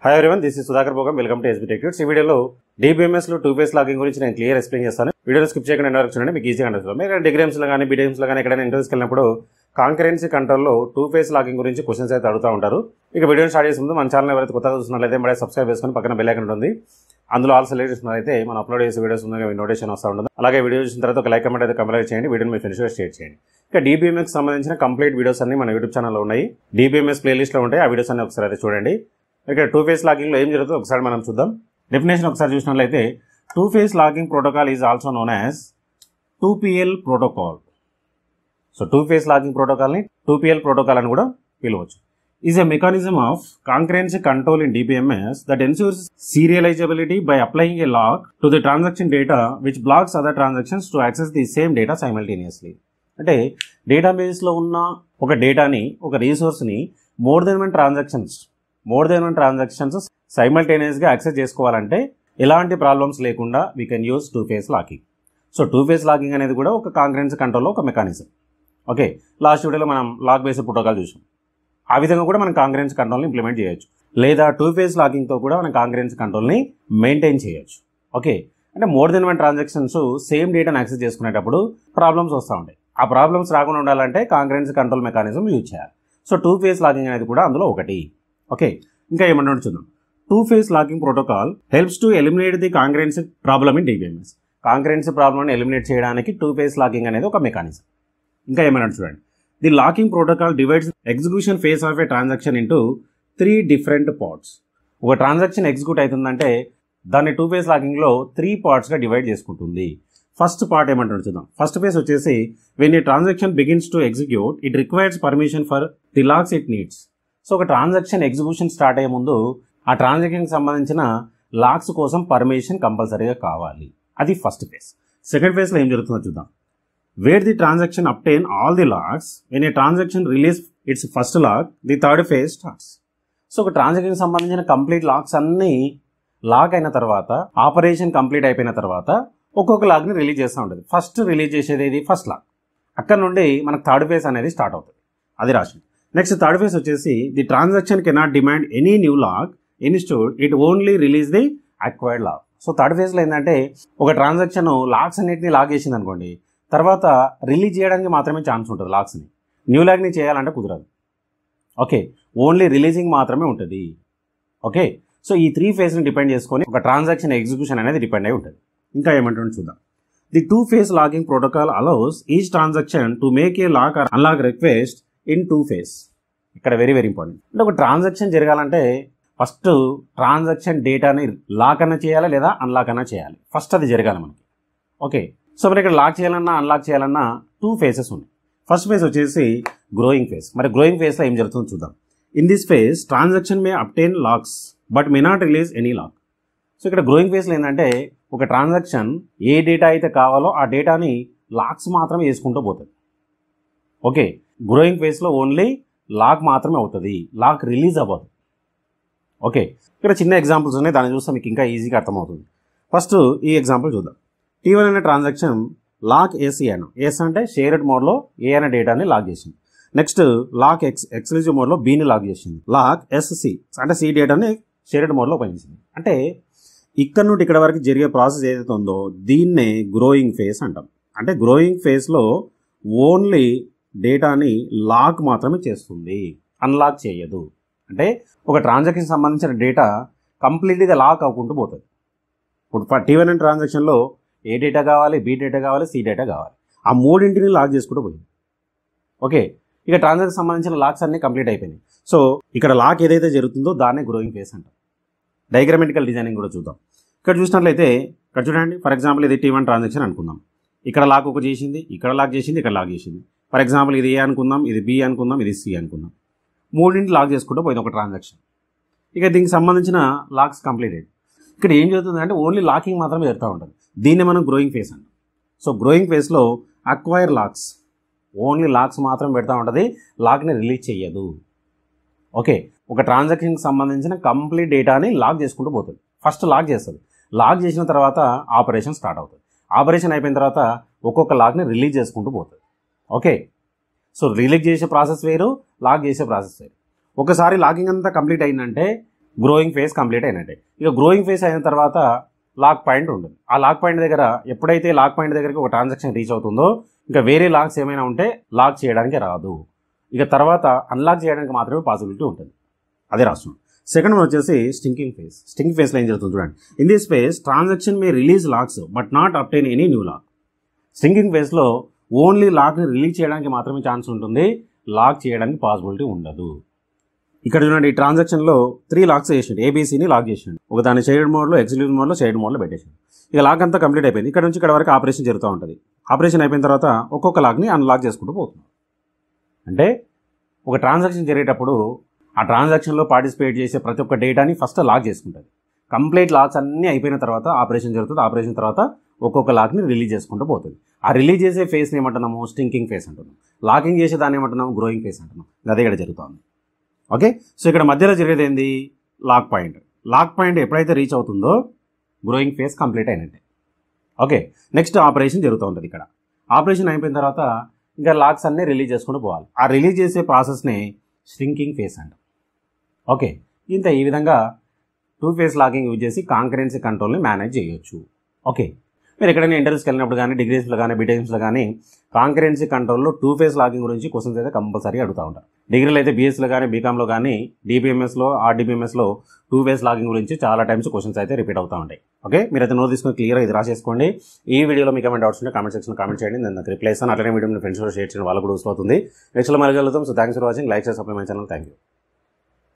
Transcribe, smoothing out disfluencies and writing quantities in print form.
Hi everyone, this is Sudhakar Bhogam. Welcome to SB tech tuts. ఈ వీడియోలో DBMS లో 2-phase logging గురించి నేను క్లియర్ ఎక్స్ప్లెయిన్ చేస్తాను. వీడియోలో స్కిప్ చేయకుండా ఎండ్ వరకు చూడండి, మీకు ఈజీగా అర్థమవుతుంది. మీరు డిగ్రీమ్స్లో కానీ బీడీఎమ్స్లో కానీ ఎక్కడైనా ఇంటర్వ్యూస్కి వెళ్ళినప్పుడు కాంకరెన్సీ కంట్రోల్లో 2-phase లాగింగ్ గురించి క్వశ్చన్స్ అయితే అడుగుతూ ఉంటారు. ఇక వీడియోని స్టార్ట్ చేసే ముందు మన ఛానల్ ఎవరైతే కొత్తగా చూస్తున్నట్లయితే మరి సబ్స్క్రైబ్ చేసుకొని పక్కన బెల్ ఐకాన్ ఉంటుంది, అందులో ఆల్ సెలెక్ట్ చేసినట్లయితే మనం అప్లోడ్ చేసే వీడియోస్ ముందుగా నోటిఫికేషన్ వస్తూ ఉంటుంది. అలాగే వీడియో చూసిన తర్వాత ఒక లైక్ కమెంట్ అయితే కంప్లీట్ చేయండి, వీడియోని మీ ఫ్రెండ్స్గా షేర్ చేయండి. ఇక DBMS సంబంధించిన కంప్లీట్ వీడియోస్ అన్ని మన యూట్యూబ్ ఛానల్లో ఉన్నాయి. DBMS ప్లేలిస్ట్లో ఉంటాయి, ఆ వీడియోస్ అన్ని ఒకసారి అయితే చూడండి. ఇక్కడ 2-phase లాగింగ్ లో ఏం జరుగుతుందో ఒకసారి మనం చూద్దాం. డెఫినేషన్ ఒకసారి చూసినట్లయితే 2-phase locking protocol is also known as 2PL protocol. So 2-phase locking protocol ని 2PL ప్రోటోకాల్ అని కూడా పిలవచ్చు. Is a mechanism of concurrency control in DBMS that ensures serializability by applying a lock to the transaction data which blocks other transactions to access the same data simultaneously. అంటే database లో ఉన్న ఒక డేటాని, ఒక resource ని more than one transactions సైమల్టేనియస్గా access చేసుకోవాలంటే ఎలాంటి ప్రాబ్లమ్స్ లేకుండా we can use 2-phase locking. So 2-phase locking అనేది కూడా ఒక కాంకరెన్సీ కంట్రోల్లో ఒక మెకానిజం. ఓకే, లాస్ట్ వీడియోలో మనం లాక్ బేస్డ్ ప్రోటోకాల్ చూసాం. ఆ విధంగా కూడా మనం కాంకరెన్సీ కంట్రోల్ని ఇంప్లిమెంట్ చేయొచ్చు, లేదా 2-phase లాగింగ్తో కూడా మనం కాంకరెన్సీ కంట్రోల్ని మెయింటైన్ చేయొచ్చు. ఓకే, అంటే more than one transactions same డేటాను యాక్సెస్ చేసుకునేటప్పుడు ప్రాబ్లమ్స్ వస్తూ ఉంటాయి. ఆ ప్రాబ్లమ్స్ రాకుండా ఉండాలంటే కాంకరెన్సీ కంట్రోల్ మెకానిజం యూజ్ చేయాలి. సో 2-phase లాగింగ్ అనేది కూడా అందులో ఒకటి. ఓకే, ఇంకా ఏమన్నా చూద్దాం. 2-phase locking protocol helps to eliminate the concurrency problem in DBMS. Concurrency ప్రాబ్లమ్ని ఎలిమినేట్ చేయడానికి 2-phase లాగింగ్ అనేది ఒక మెకానిజం. ఇంకా ఏమన్నా చూడండి. The locking protocol divides execution phase of A transaction into 3 different parts. ఒక ట్రాన్సాక్షన్ ఎగ్జిక్యూట్ అవుతుందంటే దాన్ని 2-phase లాగింగ్లో 3 పార్ట్స్గా డివైడ్ చేసుకుంటుంది. ఫస్ట్ పార్ట్ ఏమంటారు చూద్దాం. ఫస్ట్ ఫేజ్ వచ్చేసి when a transaction begins to execute it requires permission for the lakhs it needs. So ఒక transaction execution start అయ్యే ముందు ఆ ట్రాన్సాక్షన్కి సంబంధించిన లాక్స్ కోసం పర్మిషన్ కంపల్సరీగా కావాలి. అది ఫస్ట్ ఫేజ్. సెకండ్ ఫేజ్లో ఏం జరుగుతుందో చూద్దాం. Where the transaction obtain all the locks when a transaction release its first lock the third phase starts. So ఒక ట్రాన్సాక్షన్కి సంబంధించిన కంప్లీట్ లాక్స్ అన్నీ లాక్ అయిన తర్వాత, ఆపరేషన్ కంప్లీట్ అయిపోయిన తర్వాత ఒక్కొక్క లాక్ని రిలీజ్ చేస్తూ ఉంటుంది. ఫస్ట్ రిలీజ్ చేసేది ఇది ఫస్ట్ లాక్. అక్కడ నుండి మనకు థర్డ్ ఫేజ్ అనేది స్టార్ట్ అవుతుంది. అది రాసింది. నెక్స్ట్ థర్డ్ ఫేజ్ వచ్చేసి the transaction cannot demand any new lock instead it only release the acquired lock. So third ఫేజ్లో ఏంటంటే ఒక ట్రాన్సాక్షన్ లాక్స్ అన్నిటిని లాక్ చేసింది అనుకోండి, తర్వాత రిలీజ్ చేయడానికి మాత్రమే ఛాన్స్ ఉంటుంది. లాక్స్ని న్యూ లాక్ని చేయాలంటే కుదరదు. ఓకే, ఓన్లీ రిలీజింగ్ మాత్రమే ఉంటుంది. ఓకే, సో ఈ 3 ఫేజ్ని డిపెండ్ చేసుకొని ఒక ట్రాన్సాక్షన్ ఎగ్జిక్యూషన్ అనేది డిపెండ్ అయి ఉంటుంది. ఇంకా ఏమంటుందో చూద్దాం. The 2-phase locking protocol allows each transaction to make a lock or unlock request in 2-phase. ఇక్కడ వెరీ వెరీ ఇంపార్టెంట్. అంటే ఒక ట్రాన్సాక్షన్ జరగాలంటే ఫస్ట్ ట్రాన్సాక్షన్ డేటాని లాక్ అన్నా చేయాలి, లేదా అన్లాక్ అన్నా చేయాలి. ఫస్ట్ అది జరగాలి మనకి. ఓకే, సో మరి ఇక్కడ లాక్ చేయాలన్నా అన్లాక్ చేయాలన్నా 2 phases ఉన్నాయి. ఫస్ట్ ఫేజ్ వచ్చేసి గ్రోయింగ్ ఫేజ్. మరి గ్రోయింగ్ ఫేజ్లో ఏం జరుగుతుందో చూద్దాం. In this phase transaction may obtain locks but may not release any lock. So ఇక్కడ గ్రోయింగ్ ఫేజ్లో ఏంటంటే ఒక ట్రాన్సాక్షన్ ఏ డేటా అయితే కావాలో ఆ డేటాని లాక్స్ మాత్రమే వేసుకుంటూ పోతుంది. ఓకే, గ్రోయింగ్ ఫేజ్లో ఓన్లీ లాక్ మాత్రమే అవుతుంది, లాక్ రిలీజ్ అవ్వదు. ఓకే, ఇక్కడ చిన్న ఎగ్జాంపుల్స్ ఉన్నాయి, దాన్ని చూస్తే మీకు ఇంకా ఈజీగా అర్థమవుతుంది. ఫస్ట్ ఈ ఎగ్జాంపుల్ చూద్దాం. T1 అనే ట్రాన్సాక్షన్ లాక్ AC అను, ఎస్ అంటే షేర్డ్ మోడ్లో ఏ అనే డేటాని లాక్ చేసింది. నెక్స్ట్ లాక్ ఎక్స్క్లూజివ్ మోడ్లో Bని లాక్ చేసింది. లాక్ SC అంటే C డేటాని షేర్డ్ మోడ్లో ఓపెన్ చేసింది. అంటే ఇక్కడ నుండి ఇక్కడ వరకు జరిగే ప్రాసెస్ ఏదైతే ఉందో దీన్నే గ్రోయింగ్ ఫేజ్ అంటాం. అంటే గ్రోయింగ్ ఫేజ్లో ఓన్లీ డేటాని లాక్ మాత్రమే చేస్తుంది, అన్లాక్ చేయదు. అంటే ఒక ట్రాన్సాక్షన్ సంబంధించిన డేటా కంప్లీట్గా లాక్ అవ్వకుంటూ పోతుంది. ఇప్పుడు T1 అనే ట్రాన్సాక్షన్లో ఏ డేటా కావాలి, B డేటా కావాలి, C డేటా కావాలి. ఆ మూడింటిని లాక్ చేసుకుంటూ పోయింది. ఓకే, ఇక ట్రాన్సాక్షన్ సంబంధించిన లాక్స్ అన్నీ కంప్లీట్ అయిపోయినాయి. సో ఇక్కడ లాక్ ఏదైతే జరుగుతుందో దాన్నే గ్రోయింగ్ ఫేజ్ అంటాం. డయాగ్రామెటికల్ డిజైనింగ్ కూడా చూద్దాం. ఇక్కడ చూసినట్లయితే ఇక్కడ చూడండి, ఫర్ ఎగ్జాంపుల్ ఇది T1 ట్రాన్సాక్షన్ అనుకుందాం. ఇక్కడ లాక్ ఒక చేసింది, ఇక్కడ లాక్ చేసింది, ఇక్కడ లాక్ చేసింది. ఫర్ ఎగ్జాంపుల్ ఇది A అనుకుందాం, ఇది B అనుకుందాం, ఇది C అనుకుందాం. మూడింటి లాక్ చేసుకుంటూ పోయింది ఒక ట్రాన్సాక్షన్. ఇక దీనికి సంబంధించిన లాక్స్ కంప్లీటెడ్. ఇక్కడ ఏం జరుగుతుంది అంటే ఓన్లీ లాకింగ్ మాత్రమే జరుగుతూ ఉంటుంది. దీన్ని మనం గ్రోయింగ్ ఫేజ్ అంటాం. సో గ్రోయింగ్ ఫేజ్లో అక్వైర్ లాక్స్, ఓన్లీ లాక్స్ మాత్రం పెడతా ఉంటుంది, లాక్ని రిలీజ్ చేయదు. ఓకే, ఒక ట్రాన్సాక్షన్కి సంబంధించిన కంప్లీట్ డేటాని లాక్ చేసుకుంటూ పోతుంది. ఫస్ట్ లాక్ చేస్తుంది, లాక్ చేసిన తర్వాత ఆపరేషన్ స్టార్ట్ అవుతుంది. ఆపరేషన్ అయిపోయిన తర్వాత ఒక్కొక్క లాక్ని రిలీజ్ చేసుకుంటూ పోతుంది. ఓకే, సో రిలీజ్ చేసే ప్రాసెస్ వేరు, లాక్ చేసే ప్రాసెస్ వేరు. ఒకసారి లాగింగ్ అంతా కంప్లీట్ అయిందంటే గ్రోయింగ్ ఫేజ్ కంప్లీట్ అయినట్టే. ఇక గ్రోయింగ్ ఫేజ్ అయిన తర్వాత లాక్ పాయింట్ ఉంటుంది. ఆ లాక్ పాయింట్ దగ్గర ఎప్పుడైతే లాక్ పాయింట్ దగ్గరికి ఒక ట్రాన్సాక్షన్ రీచ్ అవుతుందో ఇంకా వేరే లాక్స్ ఏమైనా ఉంటే లాక్ చేయడానికి రాదు. ఇక తర్వాత అన్లాక్ చేయడానికి మాత్రమే పాసిబిలిటీ ఉంటుంది. అదే రాస్తున్నాం. సెకండ్ వన్ వచ్చేసి స్టింకింగ్ ఫేజ్. స్టింకింగ్ ఫేజ్లో ఏం జరుగుతుంది చూడండి. In this phase transaction may release locks but not obtain any new lock. Shrinking ఫేజ్లో ఓన్లీ లాక్ని రిలీజ్ చేయడానికి మాత్రమే ఛాన్స్ ఉంటుంది, లాక్ చేయడానికి పాసిబిలిటీ ఉండదు. ఇక్కడ చూడండి, ఈ ట్రాన్సాక్షన్లో 3 లాక్స్ చేసిండు, ఏబీసీని లాక్ చేసిండు. ఒక దాన్ని షేర్డ్ మోడ్లో, ఎగ్జిక్యూటివ్ మోడ్లో, షేర్డ్ మోడ్లో పెట్టేసిండు. ఇక లాక్ అంతా కంప్లీట్ అయిపోయింది. ఇక్కడ నుంచి ఇక్కడ వరకు ఆపరేషన్ జరుగుతూ ఉంటుంది. ఆపరేషన్ అయిపోయిన తర్వాత ఒక్కొక్క లాక్ని అన్లాక్ చేసుకుంటూ పోతున్నాం. అంటే ఒక ట్రాన్సాక్షన్ జరిగేటప్పుడు ఆ ట్రాన్సాక్షన్లో పార్టిసిపేట్ చేసే ప్రతి ఒక్క డేటాని ఫస్ట్ లాక్ చేసుకుంటుంది. కంప్లీట్ లాక్స్ అన్నీ అయిపోయిన తర్వాత ఆపరేషన్ జరుగుతుంది. ఆపరేషన్ తర్వాత ఒక్కొక్క లాక్ని రిలీజ్ చేసుకుంటూ పోతుంది. ఆ రిలీజ్ చేసే ఫేస్ని ఏమంటున్నాము? స్టింకింగ్ ఫేస్ అంటున్నాం. లాకింగ్ చేసే దాన్ని ఏమంటున్నాము? గ్రోయింగ్ ఫేస్ అంటున్నాం. అదే ఇక్కడ జరుగుతుంది. ఓకే, సో ఇక్కడ మధ్యలో జరిగేది ఏంది? Lock point. లాక్ పాయింట్ ఎప్పుడైతే రీచ్ అవుతుందో గ్రోయింగ్ ఫేజ్ కంప్లీట్ అయినట్టే. ఓకే, నెక్స్ట్ ఆపరేషన్ జరుగుతూ ఉంటుంది. ఇక్కడ ఆపరేషన్ అయిపోయిన తర్వాత ఇంకా లాక్స్ అన్నీ రిలీజ్ చేసుకుంటూ పోవాలి. ఆ రిలీజ్ చేసే ప్రాసెస్ని స్ట్రింకింగ్ ఫేజ్ అంటాం. ఓకే, ఈ విధంగా 2 ఫేజ్ లాకింగ్ యూజ్ చేసి కాంకరెన్సీ కంట్రోల్ని మేనేజ్ చేయొచ్చు. ఓకే, మీరు ఎక్కడైనా ఇంటర్వ్యూస్కి వెళ్ళినప్పుడు కానీ, డిగ్రీస్లో కానీ, బీటెక్స్లో కానీ కాంకరెన్సీ కంట్రోల్లో 2 ఫేజ్ లాకింగ్ గురించి క్వశ్చన్స్ అయితే కంపల్సరీ అడుగుతూ ఉంటారు. డిగ్రీలో అయితే బీఎస్సీలో కానీ, బీకామ్లో కానీ, డిబిఎంఎస్లో, ఆర్డిబిఎంఎస్లో 2 ఫేజ్ లాకింగ్ గురించి చాలా టైమ్స్ క్వశ్చన్స్ అయితే రిపీట్ అవుతూ ఉంటాయి. ఓకే, మీరు అయితే నోట్ తీసుకుని క్లియర్గా ఇది రాసేసుకోండి. ఈ వీడియోలో మీకు ఏమైనా డౌట్స్ ఉంటే కామెంట్ సెక్షన్లో కామెంట్ చేయండి, నేను నాకు రిప్లై ఇస్తాను. అట్లనే వీడియో మీ ఫ్రెండ్స్ కూడా షేర్ చేయడం, వాళ్ళు కూడా యూస్ అవుతుంది. నెక్స్ట్లో మళ్ళీ కలుద్దాం. So thanks for watching. Like చేసి subscribe my channel. Thank you.